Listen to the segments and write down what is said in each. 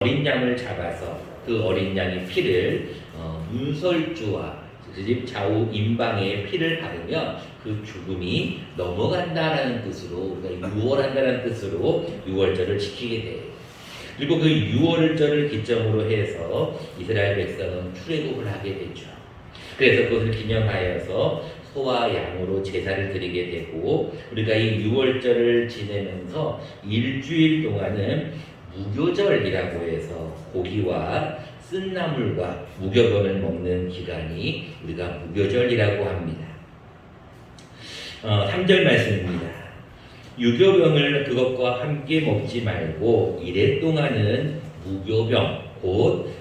어린 양을 잡아서 그 어린 양의 피를 문설주와 그 집 좌우 임방에 피를 바르면 그 죽음이 넘어간다라는 뜻으로, 우리가 유월한다는 뜻으로 유월절을 지키게 돼요. 그리고 그 유월절을 기점으로 해서 이스라엘 백성은 출애굽을 하게 되죠. 그래서 그것을 기념하여서 소와 양으로 제사를 드리게 되고, 우리가 이 유월절을 지내면서 일주일 동안은 무교절이라고 해서 고기와 쓴나물과 무교병을 먹는 기간이 우리가 무교절이라고 합니다. 3절 말씀입니다. 유교병을 그것과 함께 먹지 말고 이래 동안은 무교병 곧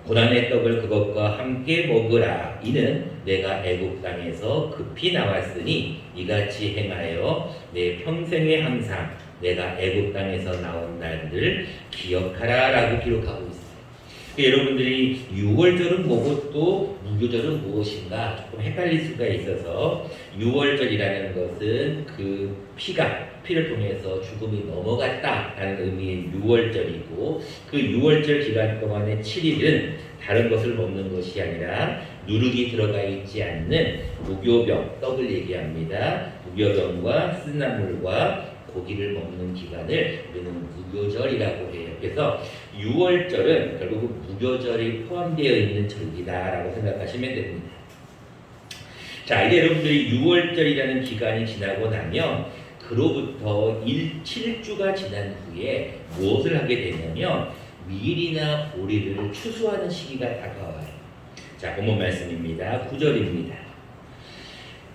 고난의 떡을 그것과 함께 먹으라. 이는 내가 애굽 땅에서 급히 나왔으니 이같이 행하여 내 평생에 항상 내가 애굽 땅에서 나온 날들 기억하라 라고 기록하고 있어요. 여러분들이 유월절은 뭐고 또 무교절은 무엇인가 조금 헷갈릴 수가 있어서, 유월절이라는 것은 그 피를 통해서 죽음이 넘어갔다라는 의미의 유월절이고, 그 유월절 기간 동안의 7일은 다른 것을 먹는 것이 아니라 누룩이 들어가 있지 않는 무교병, 떡을 얘기합니다. 무교병과 쓴나물과 고기를 먹는 기간을 우리는 무교절이라고 해요. 그래서 유월절은 결국 무교절이 포함되어 있는 절기다라고 생각하시면 됩니다. 자, 이제 여러분들이 유월절이라는 기간이 지나고 나면 그로부터 7주가 지난 후에 무엇을 하게 되냐면 밀이나 보리를 추수하는 시기가 다가와요. 자, 본문 말씀입니다. 9절입니다.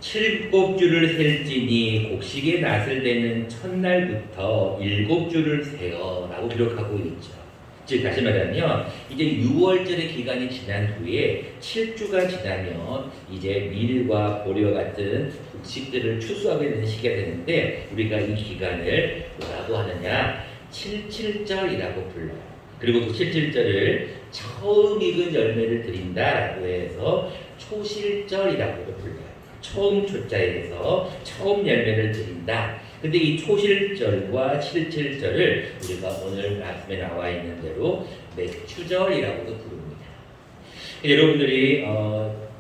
7주를 셀지니 곡식의 낫을 대는 첫날부터 7주를 세어라고 기록하고 있죠. 즉 다시 말하면 이제 6월절의 기간이 지난 후에 7주가 지나면 이제 밀과 보리와 같은 곡식들을 추수하게 되는 시기가 되는데, 우리가 이 기간을 뭐라고 하느냐, 77절이라고 불러요. 그리고 그 77절을 처음 익은 열매를 드린다라고 해서 초실절이라고도 불러요. 처음 초자에서 처음 열매를 드린다. 근데 이 초실절과 77절을 우리가 오늘 말씀에 나와 있는 대로 맥추절이라고도 부릅니다. 여러분들이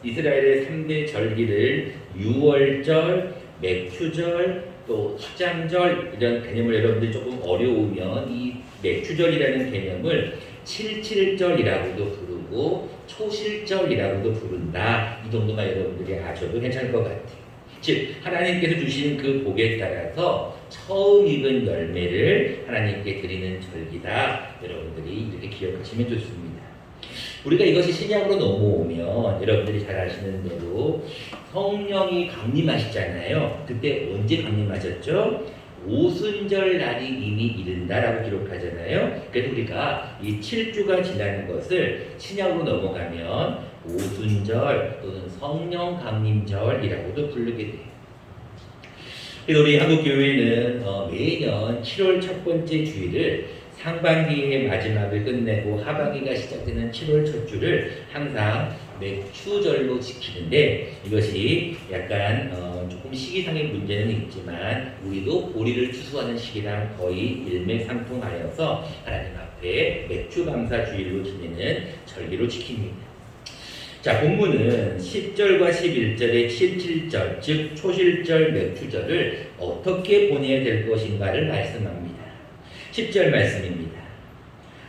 이스라엘의 3대 절기를 유월절, 맥추절, 또 수장절 이런 개념을 여러분들이 조금 어려우면 이 맥추절이라는 개념을 77절이라고도 부르고 초실절이라고도 부른다. 이 정도만 여러분들이 아셔도 괜찮을 것 같아요. 즉 하나님께서 주신 그 복에 따라서 처음 익은 열매를 하나님께 드리는 절기다. 여러분들이 이렇게 기억하시면 좋습니다. 우리가 이것이 신약으로 넘어오면 여러분들이 잘 아시는 대로 성령이 강림하시잖아요. 그때 언제 강림하셨죠? 오순절 날이 이미 이른다라고 기록하잖아요. 그래서 우리가 이 7주가 지나는 것을 신약으로 넘어가면 오순절 또는 성령 강림절이라고도 부르게 돼요. 그래서 우리 한국교회는 매년 7월 첫 번째 주일을 상반기의 마지막을 끝내고 하반기가 시작되는 7월 첫 주를 항상 맥추절로 지키는데, 이것이 약간 조금 시기상의 문제는 있지만 우리도 보리를 추수하는 시기랑 거의 일맥상통하여서 하나님 앞에 맥추감사주일로 지내는 절기로 지킵니다. 자, 본문은 10절과 11절의 77절, 즉 초실절 맥추절을 어떻게 보내야 될 것인가를 말씀합니다. 10절 말씀입니다.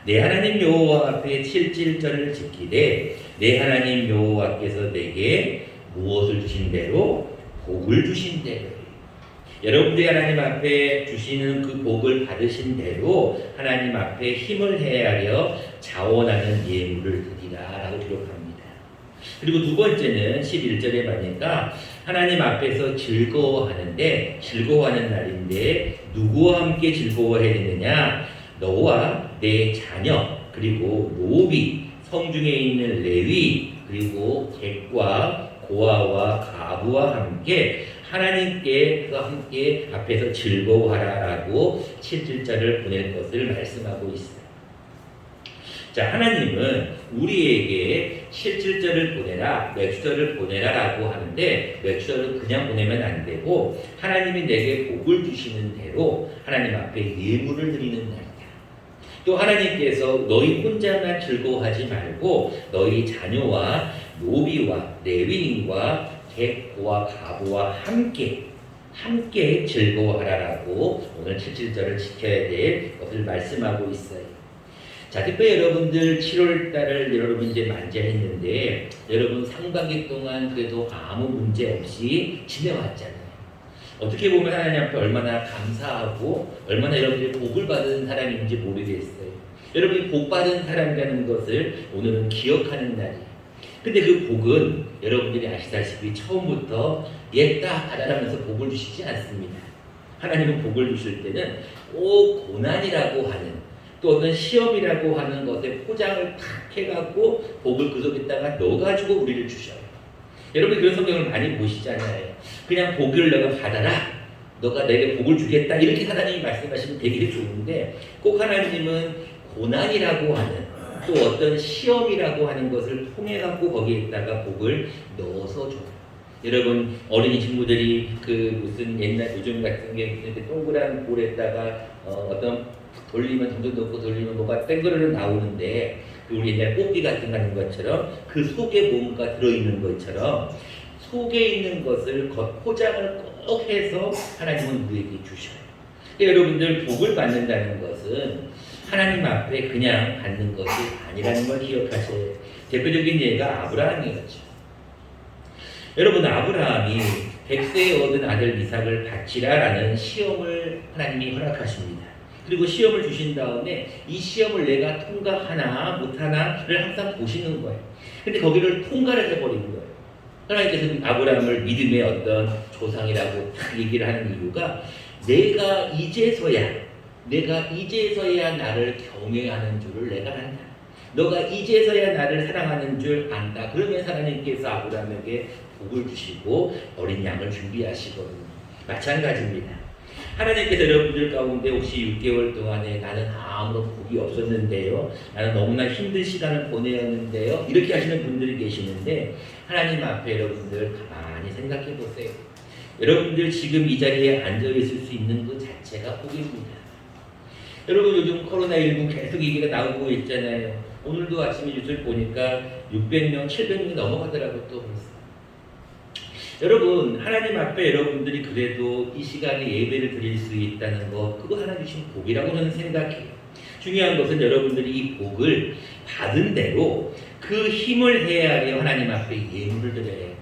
내 하나님 여호와 앞에 77절을 지키되 내 하나님 여호와께서 내게 무엇을 주신 대로? 복을 주신 대로. 여러분들이 하나님 앞에 주시는 그 복을 받으신 대로 하나님 앞에 힘을 헤아려 자원하는 예물을 드리라 라고 기록합니다. 그리고 두 번째는 11절에 보니까 하나님 앞에서 즐거워하는데, 즐거워하는 날인데 누구와 함께 즐거워해야 되느냐? 너와 내 자녀, 그리고 노비, 성중에 있는 레위, 그리고 객과 고아와 가부와 함께 하나님께 앞에서 즐거워하라라고 77절을 보낼 것을 말씀하고 있어요. 자, 하나님은 우리에게 77절을 보내라, 맥추절을 보내라라고 하는데, 맥추절을 그냥 보내면 안 되고 하나님이 내게 복을 주시는 대로 하나님 앞에 예물을 드리는 날이다. 또 하나님께서 너희 혼자만 즐거워하지 말고 너희 자녀와 노비와 레위인과 객고와 가부와 함께 즐거워하라라고 오늘 7절을 지켜야 될 것을 말씀하고 있어요. 자, 특별히 여러분들 7월 달을 여러분 이제 맞이했는데 여러분 상반기 동안 그래도 아무 문제 없이 지내왔잖아요. 어떻게 보면 하나님 앞에 얼마나 감사하고 얼마나 여러분들이 복을 받은 사람인지 모르겠어요. 여러분이 복 받은 사람이라는 것을 오늘은 기억하는 날이에요. 근데 그 복은 여러분들이 아시다시피 처음부터 옛다 하다라면서 복을 주시지 않습니다. 하나님은 복을 주실 때는 꼭 고난이라고 하는 또 어떤 시험이라고 하는 것에 포장을 탁 해갖고 복을 그 속에다가 넣어가지고 우리를 주셔요. 여러분 그런 성경을 많이 보시잖아요. 그냥 복을 내가 받아라. 너가 내게 복을 주겠다. 이렇게 하나님이 말씀하시면 되게 좋은데 꼭 하나님은 고난이라고 하는 또 어떤 시험이라고 하는 것을 통해 갖고 거기에다가 복을 넣어서 줘요. 여러분 어린이 친구들이 그 무슨 옛날 요즘 같은 게 동그란 볼에다가 어떤 돌리면 점점 넣고 돌리면 뭐가 땡그르르 나오는데 그 우리 옛날 뽑기 같은 거 하는 것처럼 그 속에 뭔가 들어있는 것처럼 속에 있는 것을 포장을 꼭 해서 하나님은 우리에게 주셔요. 여러분들 복을 받는다는 것은 하나님 앞에 그냥 받는 것이 아니라는 걸 기억하셔야 돼요. 대표적인 예가 아브라함이었죠. 여러분 아브라함이 100세에 얻은 아들 이삭을 바치라라는 시험을 하나님이 허락하십니다. 그리고 시험을 주신 다음에 이 시험을 내가 통과하나 못하나를 항상 보시는 거예요. 근데 거기를 통과를 해버린 거예요. 하나님께서는 아브라함을 믿음의 어떤 조상이라고 딱 얘기를 하는 이유가 내가 이제서야 나를 경외하는 줄을 내가 안다. 너가 이제서야 나를 사랑하는 줄 안다. 그러면 하나님께서 아브라함에게 복을 주시고 어린 양을 준비하시거든요. 마찬가지입니다. 하나님께서 여러분들 가운데 혹시 6개월 동안에 나는 아무런 복이 없었는데요. 나는 너무나 힘든 시간을 보내었는데요. 이렇게 하시는 분들이 계시는데 하나님 앞에 여러분들 가만히 생각해 보세요. 여러분들 지금 이 자리에 앉아 있을 수 있는 것 자체가 복입니다. 여러분 요즘 코로나19 계속 얘기가 나오고 있잖아요. 오늘도 아침에 뉴스를 보니까 600명, 700명이 넘어가더라고요. 또 벌써. 여러분 하나님 앞에 여러분들이 그래도 이 시간에 예배를 드릴 수 있다는 거 그거 하나님 주신 복이라고 저는 생각해요. 중요한 것은 여러분들이 이 복을 받은 대로 그 힘을 헤아려 하나님 앞에 예물을 드려야 해요.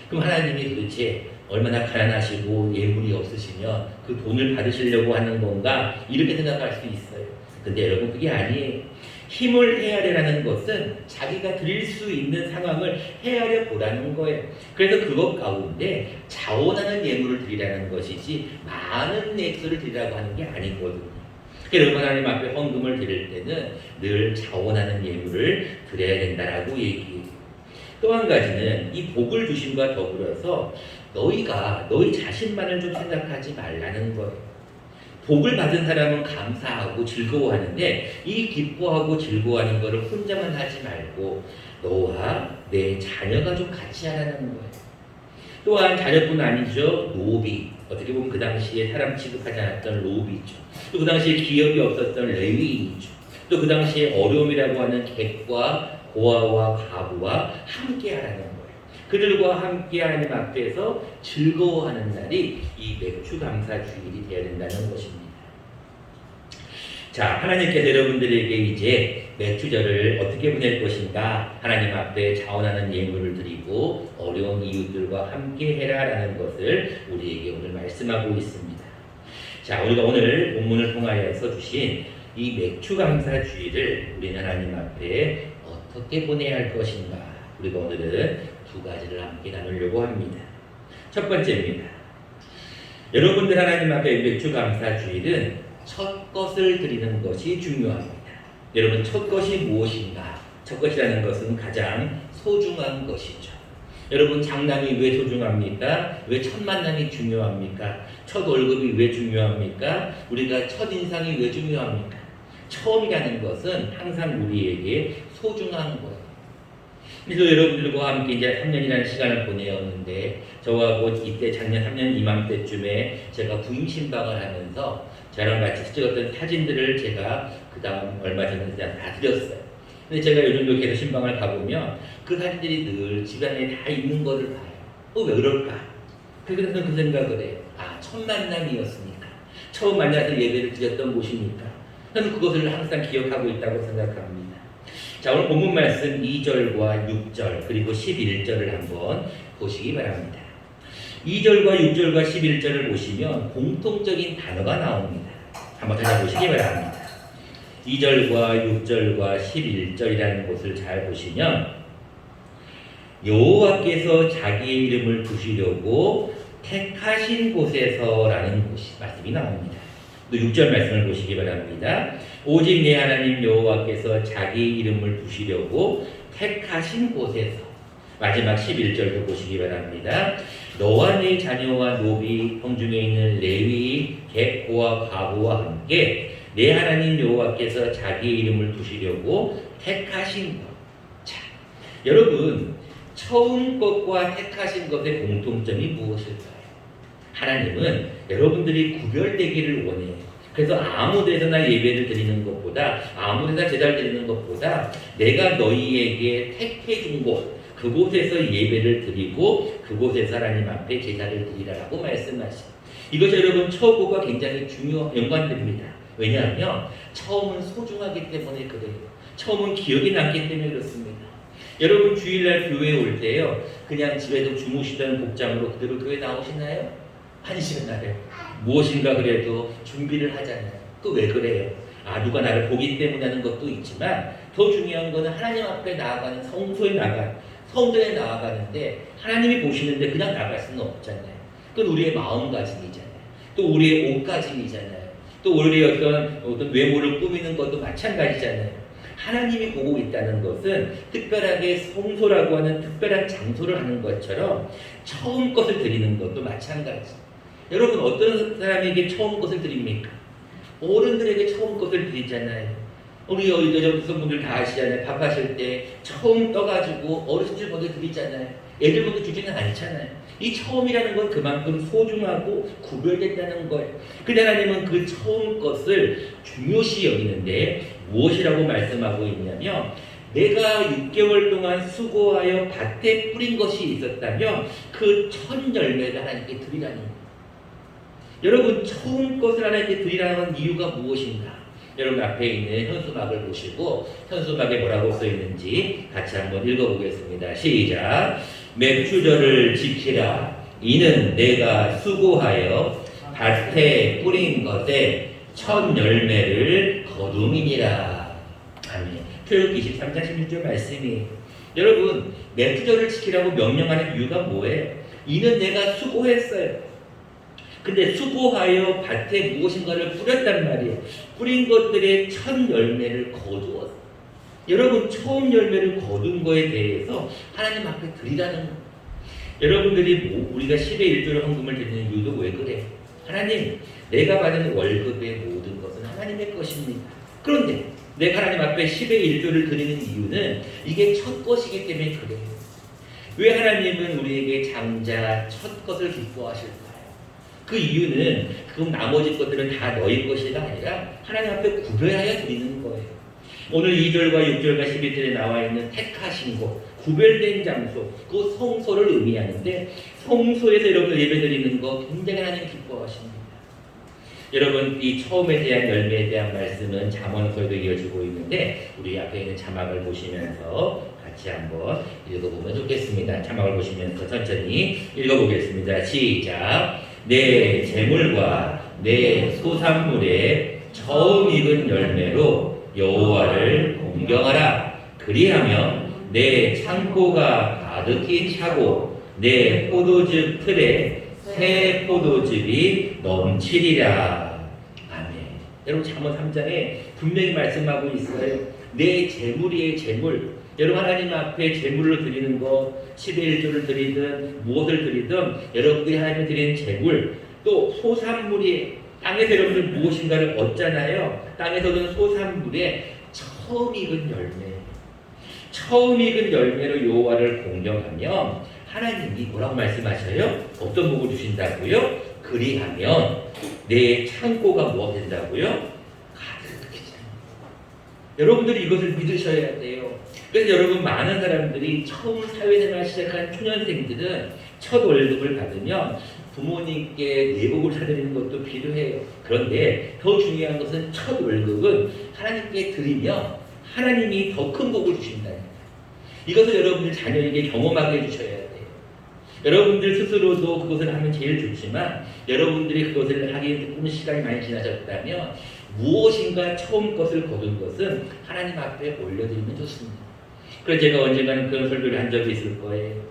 그럼 하나님이 도대체 얼마나 가난하시고 예물이 없으시면 그 돈을 받으시려고 하는 건가 이렇게 생각할 수 있어요. 근데 여러분 그게 아니에요. 힘을 헤아려라는 것은 자기가 드릴 수 있는 상황을 헤아려 보라는 거예요. 그래서 그것 가운데 자원하는 예물을 드리라는 것이지 많은 액수를 드리라고 하는 게 아니거든요. 여러분 하나님 앞에 헌금을 드릴 때는 늘 자원하는 예물을 드려야 된다라고 얘기해요. 또 한 가지는 이 복을 주심과 더불어서 너희 자신만을 좀 생각하지 말라는 거예요. 복을 받은 사람은 감사하고 즐거워하는데 이 기뻐하고 즐거워하는 것을 혼자만 하지 말고 너와 내 자녀가 좀 같이 하라는 거예요. 또한 자녀뿐 아니죠. 노비. 어떻게 보면 그 당시에 사람 취급하지 않았던 노비죠. 또 그 당시에 기업이 없었던 레위인이죠. 또 그 당시에 어려움이라고 하는 객과 고아와 가부와 함께 하라는 거예요. 그들과 함께 하나님 앞에서 즐거워하는 날이 이 맥주감사 주일이 되어야 된다는 것입니다. 자, 하나님께서 여러분들에게 이제 맥주절을 어떻게 보낼 것인가 하나님 앞에 자원하는 예물을 드리고 어려운 이웃들과 함께 해라라는 것을 우리에게 오늘 말씀하고 있습니다. 자, 우리가 오늘 본문을 통하여서 주신 이 맥주감사 주일을 우리는 하나님 앞에 어떻게 보내야 할 것인가 우리가 오늘은 두 가지를 함께 나누려고 합니다. 첫 번째입니다. 여러분들 하나님 앞에 맥주감사 주일은 첫 것을 드리는 것이 중요합니다. 여러분 첫 것이 무엇인가? 첫 것이라는 것은 가장 소중한 것이죠. 여러분 장남이 왜 소중합니까? 왜 첫 만남이 중요합니까? 첫 월급이 왜 중요합니까? 우리가 첫 인상이 왜 중요합니까? 처음이라는 것은 항상 우리에게 소중한 거예요. 그래서 여러분들과 함께 이제 3년이라는 시간을 보내었는데 저하고 이때 작년 3년 이맘때쯤에 제가 부임 신방을 하면서 저랑 같이 찍었던 사진들을 제가 그 다음 얼마 전에 다 드렸어요. 근데 제가 요즘도 계속 신방을 가보면 그 사진들이 늘 집안에 다 있는 거를 봐요. 왜 그럴까? 그래서 그 생각을 해요. 첫 만남이었으니까. 처음 만나서 예배를 드렸던 곳이니까. 저는 그것을 항상 기억하고 있다고 생각합니다. 자, 오늘 본문 말씀 2절과 6절 그리고 11절을 한번 보시기 바랍니다. 2절과 6절과 11절을 보시면 공통적인 단어가 나옵니다. 한번 찾아보시기 바랍니다. 2절과 6절과 11절이라는 곳을 잘 보시면 여호와께서 자기의 이름을 두시려고 택하신 곳에서라는 말씀이 나옵니다. 또 6절 말씀을 보시기 바랍니다. 오직 내 하나님 여호와께서 자기 이름을 두시려고 택하신 곳에서. 마지막 11절도 보시기 바랍니다. 너와 네 자녀와 노비 형 중에 있는 레위 객고와 과부와 함께 내 하나님 여호와께서 자기 이름을 두시려고 택하신 것. 자, 여러분 처음 것과 택하신 것의 공통점이 무엇일까요? 하나님은 여러분들이 구별되기를 원해요. 그래서 아무 데서나 예배를 드리는 것보다 아무 데나 제사를 드리는 것보다 내가 너희에게 택해 준 곳 그곳에서 예배를 드리고 그곳에서 하나님 앞에 제사를 드리라고 말씀하시죠. 이것이 여러분 처음과 굉장히 연관됩니다. 왜냐하면 처음은 소중하기 때문에 그래요. 처음은 기억이 남기 때문에 그렇습니다. 여러분 주일날 교회에 올 때요 그냥 집에서 주무시던 복장으로 그대로 교회 나오시나요? 아니시나요? 무엇인가 그래도 준비를 하잖아요. 또 왜 그래요? 누가 나를 보기 때문에 하는 것도 있지만 더 중요한 것은 하나님 앞에 나아가는 성전에 나아가는데 하나님이 보시는데 그냥 나갈 수는 없잖아요. 그건 우리의 마음가짐이잖아요. 또 우리의 옷가짐이잖아요. 또 우리의 어떤 외모를 꾸미는 것도 마찬가지잖아요. 하나님이 보고 있다는 것은 특별하게 성소라고 하는 특별한 장소를 하는 것처럼 처음 것을 드리는 것도 마찬가지. 여러분 어떤 사람에게 처음 것을 드립니까? 어른들에게 처음 것을 드리잖아요. 우리 여자분들 다 아시잖아요. 밥하실 때 처음 떠가지고 어르신들 먼저 드리잖아요. 애들 먼저 주지는 않잖아요. 이 처음이라는 건 그만큼 소중하고 구별됐다는 거예요. 근데 하나님은 그 처음 것을 중요시 여기는데 무엇이라고 말씀하고 있냐면 내가 6개월 동안 수고하여 밭에 뿌린 것이 있었다면 그 첫 열매를 하나님께 드리라는 거예요. 여러분 처음 것을 하나님께 드리라는 이유가 무엇인가? 여러분 앞에 있는 현수막을 보시고 현수막에 뭐라고 써 있는지 같이 한번 읽어보겠습니다. 시작. 맥주절을 지키라. 이는 내가 수고하여 밭에 뿌린 것에 첫 열매를 거둠이니라. 아멘. 출애굽기 23장 16절 말씀이 여러분 맥주절을 지키라고 명령하는 이유가 뭐예요? 이는 내가 수고했어요. 근데 수고하여 밭에 무엇인가를 뿌렸단 말이에요. 뿌린 것들의 첫 열매를 거두었어요. 여러분 처음 열매를 거둔 거에 대해서 하나님 앞에 드리라는 거예요. 여러분들이 우리가 10의 1조를 헌금을 드리는 이유도 왜 그래요? 하나님 내가 받은 월급의 모든 것은 하나님의 것입니다. 그런데 내가 하나님 앞에 10의 1조를 드리는 이유는 이게 첫 것이기 때문에 그래요. 왜 하나님은 우리에게 장자 첫 것을 기뻐하실까요? 그 이유는 그럼 나머지 것들은 다 너희 것이가 아니라 하나님 앞에 구별하여 드리는 거예요. 오늘 2절과 6절과 11절에 나와 있는 택하신 곳, 구별된 장소, 그 성소를 의미하는데 성소에서 여러분 예배드리는 거 굉장히 하나님 기뻐하십니다. 여러분 이 처음에 대한 열매에 대한 말씀은 잠언서에도 이어지고 있는데 우리 앞에 있는 자막을 보시면서 같이 한번 읽어보면 좋겠습니다. 자막을 보시면서 천천히 읽어보겠습니다. 시작. 내 재물과 내 소산물의 처음 익은 열매로 여호와를 공경하라. 그리하면 내 창고가 가득히 차고 내 포도즙 틀에 새 포도즙이 넘치리라. 아멘. 여러분 잠언 3장에 분명히 말씀하고 있어요. 내 재물이의 재물. 여러분 하나님 앞에 재물을 드리는 것, 10의 1조를 드리든 무엇을 드리든 여러분들이 하나님께 드리는 재물, 또 소산물이 땅에서 여러분들 무엇인가를 얻잖아요. 땅에서는 소산물에 처음 익은 열매, 처음 익은 열매로 여호와를 공경하면 하나님이 뭐라고 말씀하셔요? 어떤 복을 주신다고요? 그리하면 내 창고가 뭐가 된다고요? 가득히 차는. 여러분들이 이것을 믿으셔야 돼요. 그래서 여러분 많은 사람들이 처음 사회생활 시작한 초년생들은 첫 월급을 받으면 부모님께 내복을 사드리는 것도 필요해요. 그런데 더 중요한 것은 첫 월급은 하나님께 드리면 하나님이 더 큰 복을 주신다는 거예요. 이것을 여러분들 자녀에게 경험하게 해주셔야 돼요. 여러분들 스스로도 그것을 하면 제일 좋지만 여러분들이 그것을 하기에 조금 시간이 많이 지나셨다면 무엇인가 처음 것을 거둔 것은 하나님 앞에 올려드리면 좋습니다. 그래서 제가 언젠가는 그런 설교를 한 적이 있을 거예요.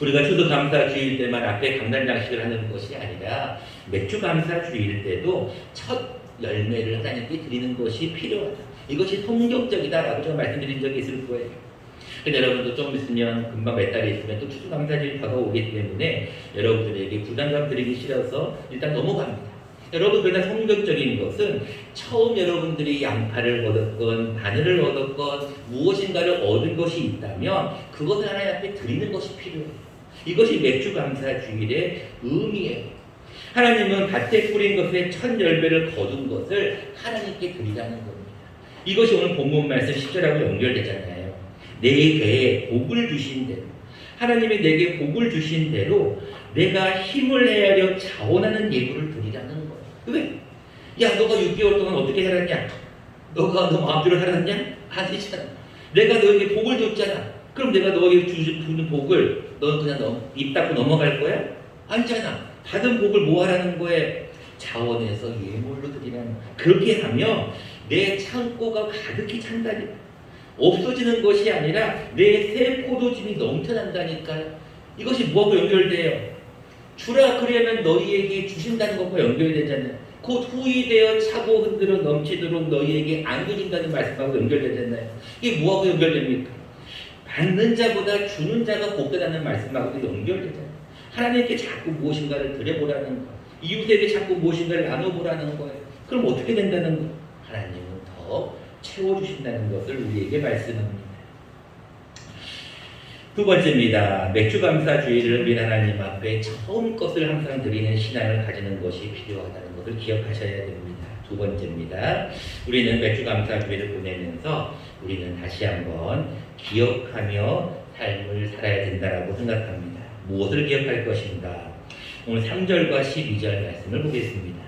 우리가 추수감사 주일 때만 앞에 강단장식을 하는 것이 아니라 맥주감사 주일 때도 첫 열매를 하나님께 드리는 것이 필요하다. 이것이 성경적이다라고 제가 말씀드린 적이 있을 거예요. 근데 여러분도 좀 있으면 금방 몇 달이 있으면 또 추수감사절이 다가오기 때문에 여러분들에게 부담감 드리기 싫어서 일단 넘어갑니다. 여러분 그러나 성경적인 것은 처음 여러분들이 양파를 얻었건 바늘을 얻었건 무엇인가를 얻은 것이 있다면 그것을 하나님 앞에 드리는 것이 필요해요. 이것이 맥주감사 주일의 의미예요. 하나님은 밭에 뿌린 것의 첫 열매를 거둔 것을 하나님께 드리라는 겁니다. 이것이 오늘 본문 말씀 10절하고 연결되잖아요. 내게 복을 주신 대로 하나님이 내게 복을 주신 대로 내가 힘을 헤아려 자원하는 예물을 드리라는 거예요. 왜? 야 너가 6개월 동안 어떻게 살았냐? 너가 너 마음대로 살았냐? 아니잖아. 내가 너에게 복을 줬잖아. 그럼 내가 너에게 주는 복을 너는 그냥 입 닫고 넘어갈 거야? 아니잖아. 받은 복을 뭐 하라는 거예요? 자원해서 예물로 드리라는 거예요. 그렇게 하면 내 창고가 가득히 찬다니까. 없어지는 것이 아니라 내 새 포도즙이 넘쳐난다니까요. 이것이 뭐하고 연결돼요? 주라 그러면 너희에게 주신다는 것과 연결되잖아요. 곧 후이되어 차고 흔들어 넘치도록 너희에게 안겨준다는 말씀하고 연결되잖아요. 이게 뭐하고 연결됩니까? 받는 자보다 주는 자가 복되다는 말씀하고도 연결되잖아요. 하나님께 자꾸 무엇인가를 드려보라는 거예요. 이웃에게 자꾸 무엇인가를 나눠보라는 거예요. 그럼 어떻게 된다는 거예요? 하나님은 더 채워주신다는 것을 우리에게 말씀합니다. 두 번째입니다. 맥주감사 주일을 우리 하나님 앞에 처음 것을 항상 드리는 신앙을 가지는 것이 필요하다는 것을 기억하셔야 됩니다. 두 번째입니다. 우리는 맥주감사 주일을 보내면서 우리는 다시 한번 기억하며 삶을 살아야 된다고 생각합니다. 무엇을 기억할 것인가? 오늘 3절과 12절 말씀을 보겠습니다.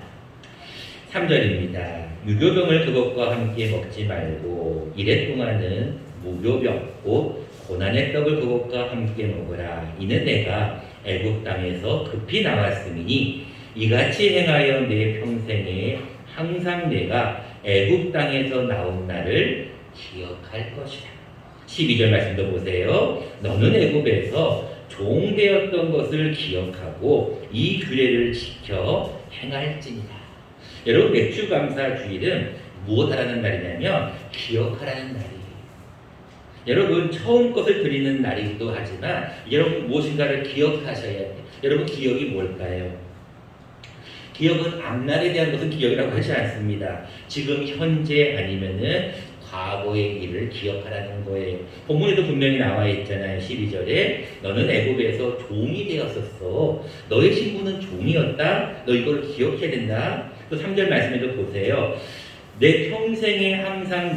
3절입니다. 유교병을 그것과 함께 먹지 말고 이래 동안은 무교병 곧 고난의 떡을 그것과 함께 먹으라. 이는 내가 애굽 땅에서 급히 나왔으니 이같이 행하여 내 평생에 항상 내가 애굽 땅에서 나온 날을 기억할 것이다. 12절 말씀도 보세요. 너는 애굽에서 종되었던 것을 기억하고 이 규례를 지켜 행할지니라. 여러분 맥주감사 주일은 무엇하라는 날이냐면 기억하라는 날이에요. 여러분 처음 것을 드리는 날이기도 하지만 여러분 무엇인가를 기억하셔야 돼요. 여러분 기억이 뭘까요? 기억은 앞날에 대한 것은 기억이라고 하지 않습니다. 지금 현재 아니면은 과거의 일을 기억하라는 거예요. 본문에도 분명히 나와 있잖아요. 12절에 너는 애굽에서 종이 되었었어. 너의 신부는 종이었다. 너 이걸 기억해야 된다. 또 3절 말씀에도 보세요. 내 평생에 항상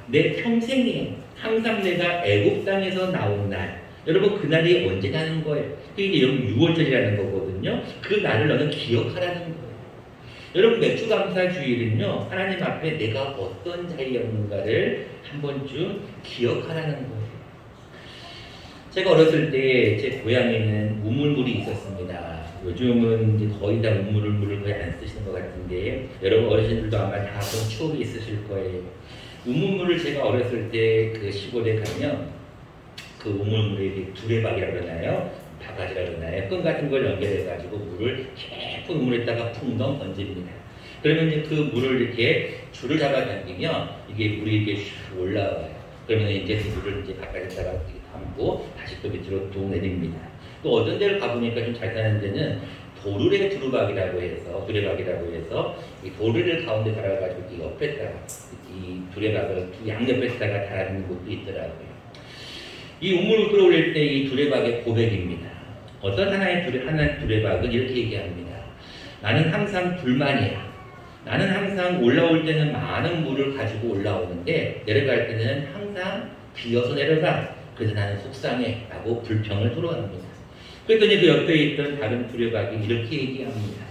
내 평생에 항상 내가 애굽 땅에서 나온 날. 여러분 그 날이 언제 나는 거예요? 그게 여러분 6월절이라는 거거든요. 그 날을 너는 기억하라는 거예요. 여러분 맥주감사 주일은요 하나님 앞에 내가 어떤 자리였는가를 한 번쯤 기억하라는 거예요. 제가 어렸을 때 제 고향에는 우물물이 있었습니다. 요즘은 이제 거의 다 우물물을 거의 안 쓰시는 것 같은데 여러분 어르신들도 아마 다 그런 추억이 있으실 거예요. 우물물을 제가 어렸을 때 그 시골에 가면 그 우물물에 두레박이라고 그러나요? 바가지라고 그러나요? 끈 같은 걸 연결해가지고 물을 깊은 우물에다가 풍덩 던집니다. 그러면 이제 그 물을 이렇게 줄을 잡아당기면 이게 물이 이렇게 슉 올라와요. 그러면 이제 그 물을 이제 바깥에다가 담고 다시 또 밑으로 뚝 내립니다. 또 어떤 데를 가보니까 좀 잘 사는 데는 도르래 두루박이라고 해서 이 도르래를 가운데 달아가지고 이 옆에다가 이 두레박을 양옆에다가 달아주는 곳도 있더라고요. 이 우물을 끌어올릴 때 이 두레박의 고백입니다. 어떤 하나의 두레박은 이렇게 얘기합니다. 나는 항상 불만이야. 나는 항상 올라올 때는 많은 물을 가지고 올라오는데 내려갈 때는 항상 비어서 내려가. 그래서 나는 속상해 라고 불평을 토로합니다. 그랬더니 그 옆에 있던 다른 두레박이 이렇게 얘기합니다.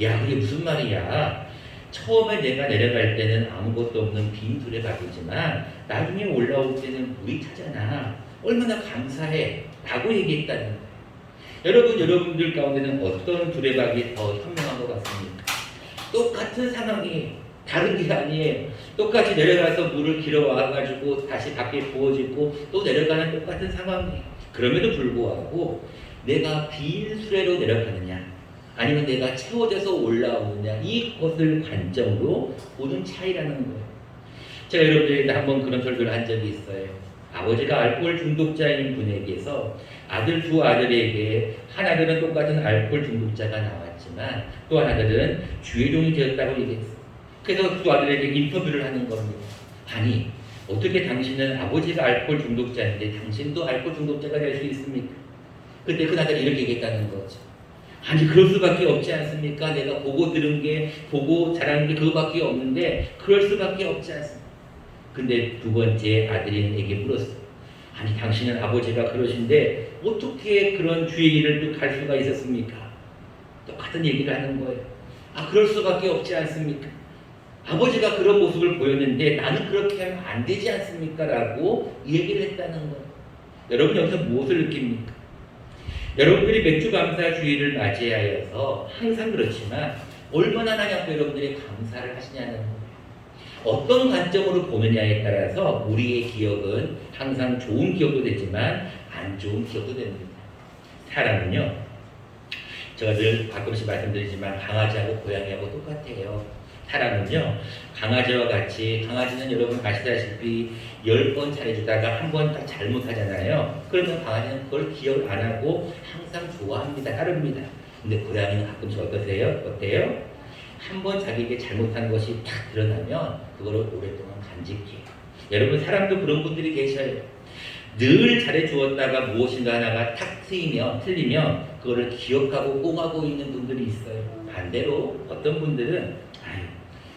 야, 그게 무슨 말이야. 처음에 내가 내려갈 때는 아무것도 없는 빈 두레박이지만 나중에 올라올 때는 물이 차잖아. 얼마나 감사해 라고 얘기했다는 거예요. 여러분들 가운데는 어떤 두레박이 더 현명한 것 같습니까? 똑같은 상황이 다른 게 아니에요. 똑같이 내려가서 물을 길어와가지고 다시 밖에 부어지고 또 내려가는 똑같은 상황이에요. 그럼에도 불구하고 내가 빈 수레로 내려가느냐 아니면 내가 채워져서 올라오느냐 이것을 관점으로 보는 차이라는 거예요. 제가 여러분들에게 한번 그런 설교를 한 적이 있어요. 아버지가 알코올 중독자인 분에게서 두 아들에게 한 아들은 똑같은 알코올 중독자가 나왔지만 또 한 아들은 주의종이 되었다고 얘기했어요. 그래서 두 아들에게 인터뷰를 하는 겁니다. 아니 어떻게 당신은 아버지가 알코올 중독자인데 당신도 알코올 중독자가 될 수 있습니까? 그때 그 아들이 이렇게 얘기했다는 거죠. 아니 그럴 수밖에 없지 않습니까? 내가 보고 들은 게 보고 자란 게 그거밖에 없는데 그럴 수밖에 없지 않습니까? 근데 두 번째 아들에게 물었어요. 아니 당신은 아버지가 그러신데 어떻게 그런 주의 일을 또 갈 수가 있었습니까? 똑같은 얘기를 하는 거예요. 아 그럴 수밖에 없지 않습니까? 아버지가 그런 모습을 보였는데 나는 그렇게 하면 안 되지 않습니까? 라고 얘기를 했다는 거예요. 여러분 여기서 무엇을 느낍니까? 여러분들이 맥주감사 주일을 맞이하여서 항상 그렇지만 얼마나 하나님 앞에 여러분들이 감사를 하시냐는 거예요. 어떤 관점으로 보느냐에 따라서 우리의 기억은 항상 좋은 기억도 되지만 안 좋은 기억도 됩니다. 사람은요, 제가 늘 가끔씩 말씀드리지만 강아지하고 고양이하고 똑같아요. 사람은요, 강아지와 같이 강아지는 여러분 아시다시피 10번 잘해주다가 한 번 딱 잘못하잖아요. 그러면 강아지는 그걸 기억을 안 하고 항상 좋아합니다. 따릅니다. 근데 고양이는 가끔씩 어때요? 한 번 자기에게 잘못한 것이 딱 드러나면 그거를 오랫동안 간직해요. 여러분 사람도 그런 분들이 계셔요. 늘 잘해주었다가 무엇인가 하나가 탁 틀리면 그거를 기억하고 꽁하고 있는 분들이 있어요. 반대로 어떤 분들은 아유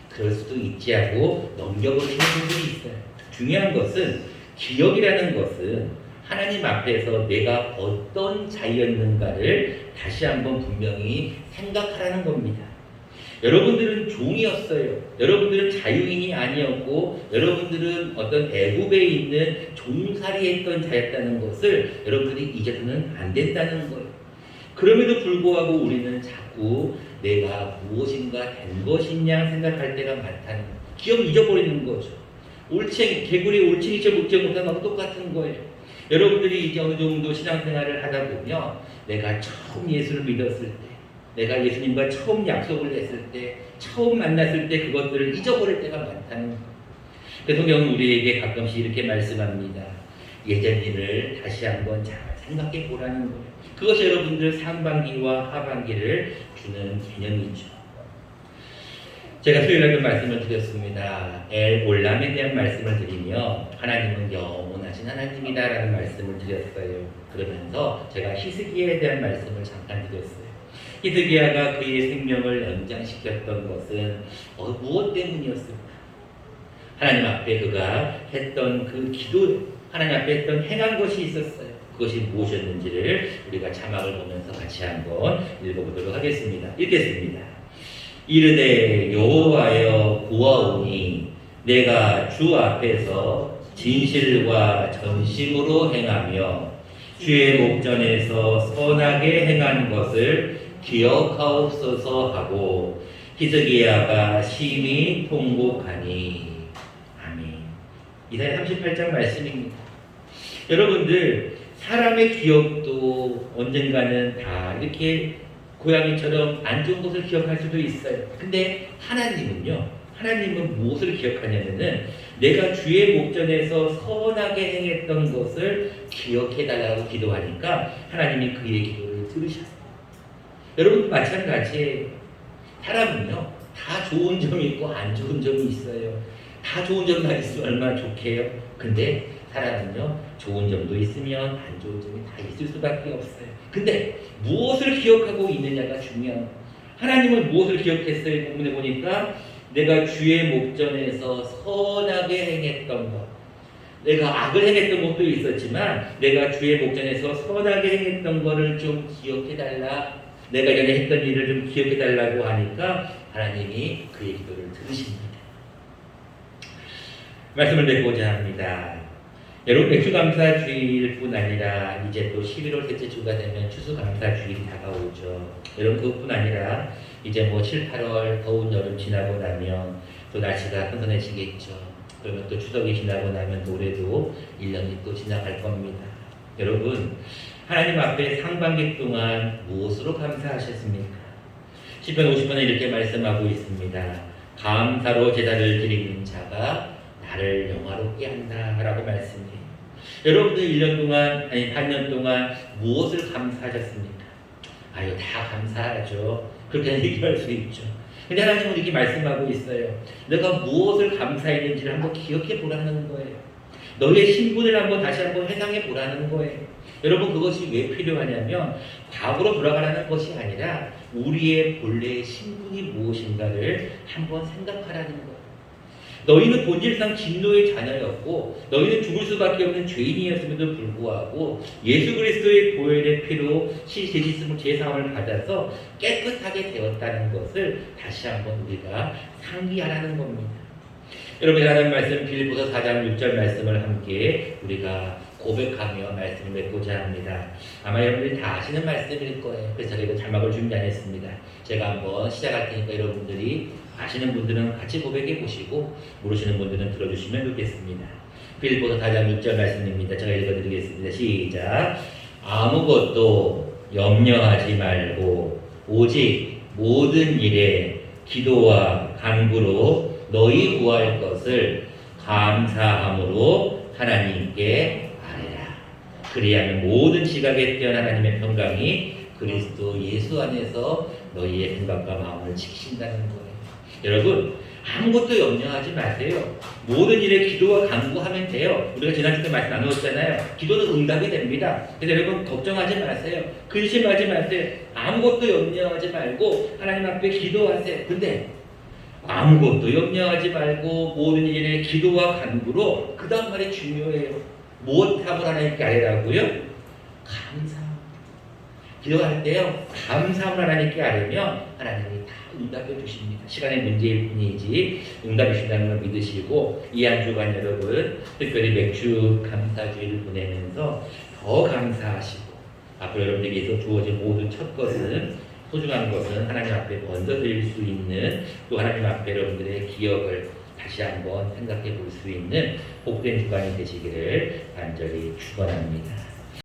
그럴 수도 있지 하고 넘겨버리는 분들이 있어요. 중요한 것은 기억이라는 것은 하나님 앞에서 내가 어떤 자였는가를 다시 한번 분명히 생각하라는 겁니다. 여러분들은 종이었어요. 여러분들은 자유인이 아니었고 여러분들은 어떤 애굽에 있는 종살이했던 자였다는 것을 여러분들이 잊어서는 안 된다는 거예요. 그럼에도 불구하고 우리는 자꾸 내가 무엇인가 된 것이냐 생각할 때가 많다는 거예요. 기억 잊어버리는 거죠. 개구리 올챙이 묵지 못한 거하고 똑같은 거예요. 여러분들이 이제 어느 정도 신앙생활을 하다 보면 내가 처음 예수를 믿었을 때 내가 예수님과 처음 약속을 했을 때, 처음 만났을 때 그것들을 잊어버릴 때가 많다는 거예요. 그 성경은 우리에게 가끔씩 이렇게 말씀합니다. 예전 일을 다시 한번 잘 생각해 보라는 거예요. 그것이 여러분들 상반기와 하반기를 주는 개념이죠. 제가 수요일날도 말씀을 드렸습니다. 엘올람에 대한 말씀을 드리며 하나님은 영원하신 하나님이다라는 말씀을 드렸어요. 그러면서 제가 히스기야에 대한 말씀을 잠깐 드렸어요. 히스기야가 그의 생명을 연장시켰던 것은 무엇 때문이었을까? 하나님 앞에 그가 했던 그 기도, 하나님 앞에 했던 행한 것이 있었어요. 그것이 무엇이었는지를 우리가 자막을 보면서 같이 한번 읽어보도록 하겠습니다. 읽겠습니다. 이르되 여호와여 구하오니 내가 주 앞에서 진실과 전심으로 행하며 주의 목전에서 선하게 행한 것을 기억하옵소서 하고 히스기야가 심히 통곡하니. 아멘. 이사야 38장 말씀입니다. 여러분들 사람의 기억도 언젠가는 다 이렇게 고양이처럼 안 좋은 것을 기억할 수도 있어요. 근데 하나님은 무엇을 기억하냐면은 내가 주의 목전에서 선하게 행했던 것을 기억해달라고 기도하니까 하나님이 그의 기도를 들으셨어요. 여러분 마찬가지예요. 사람은요 다 좋은 점이 있고 안 좋은 점이 있어요. 다 좋은 점만 있으면 얼마나 좋게요. 근데 사람은요 좋은 점도 있으면 안 좋은 점이 다 있을 수밖에 없어요. 근데 무엇을 기억하고 있느냐가 중요한 거예요. 하나님은 무엇을 기억했어요? 본문에 보니까 내가 주의 목전에서 선하게 행했던 것. 내가 악을 행했던 것도 있었지만 내가 주의 목전에서 선하게 행했던 것을 좀 기억해달라. 내가 전에 했던 일을 좀 기억해달라고 하니까 하나님이 그의 기도를 들으십니다. 말씀을 드리고자 합니다. 여러분, 맥주감사주일 뿐 아니라 이제 또 11월 셋째 주가 되면 추수감사주일이 다가오죠. 여러분, 그것뿐 아니라 이제 뭐 7, 8월 더운 여름 지나고 나면 또 날씨가 선선해지겠죠. 그러면 또 추석이 지나고 나면 또 올해도 1년이 또 지나갈 겁니다. 여러분, 하나님 앞에 상반기 동안 무엇으로 감사하셨습니까? 시편 50편에 이렇게 말씀하고 있습니다. 감사로 제사를 드리는 자가 나를 영화롭게 한다 라고 말씀해요. 여러분들 1년 동안 아니 8년 동안 무엇을 감사하셨습니까? 아유, 다 감사하죠. 그렇게 얘기할 수 있죠. 근데 하나님은 이렇게 말씀하고 있어요. 내가 무엇을 감사했는지를 한번 기억해 보라는 거예요. 너의 신분을 한번 다시 한번 회상해 보라는 거예요. 여러분, 그것이 왜 필요하냐면 과거로 돌아가라는 것이 아니라 우리의 본래의 신분이 무엇인가를 한번 생각하라는 거예요. 너희는 본질상 진노의 자녀였고 너희는 죽을 수밖에 없는 죄인이었음에도 불구하고 예수 그리스도의 보혈의 피로 제사함을 받아서 깨끗하게 되었다는 것을 다시 한번 우리가 상기하라는 겁니다. 여러분, 하나님 말씀 빌립보서 4장 6절 말씀을 함께 우리가 고백하며 말씀을 맺고자 합니다. 아마 여러분들이 다 아시는 말씀일 거예요. 그래서 저희가 자막을 준비 안 했습니다. 제가 한번 시작할 테니까 여러분들이 아시는 분들은 같이 고백해 보시고 모르시는 분들은 들어주시면 좋겠습니다. 빌립보서 4장 6절 말씀입니다. 제가 읽어드리겠습니다. 시작. 아무것도 염려하지 말고 오직 모든 일에 기도와 간구로 너희 구할 것을 감사함으로 하나님께 아뢰라. 그리하면 모든 지각에 뛰어난 하나님의 평강이 그리스도 예수 안에서 너희의 생각과 마음을 지키신다는 거예요. 여러분, 아무것도 염려하지 마세요. 모든 일에 기도와 간구하면 돼요. 우리가 지난주에 말씀 나누었잖아요. 기도는 응답이 됩니다. 그래서 여러분, 걱정하지 마세요. 근심하지 마세요. 아무것도 염려하지 말고 하나님 앞에 기도하세요. 근데 아무것도 염려하지 말고 모든 일에 기도와 간구로, 그 다음 말이 중요해요. 무엇하고 하나님께 아뢰라고요? 감사. 기도할 때요, 감사함을 하나님께 아뢰면 하나님이 다 응답해 주십니다. 시간의 문제일 뿐이지 응답해 주신다는 걸 믿으시고, 이 한 주간 여러분 특별히 맥주 감사주의를 보내면서 더 감사하시고, 앞으로 여러분들에게서 주어진 모든 첫 것은, 소중한 것은 하나님 앞에 먼저 드릴 수 있는, 또 하나님 앞에 여러분들의 기억을 다시 한번 생각해 볼 수 있는 복된 주간이 되시기를 간절히 축원합니다.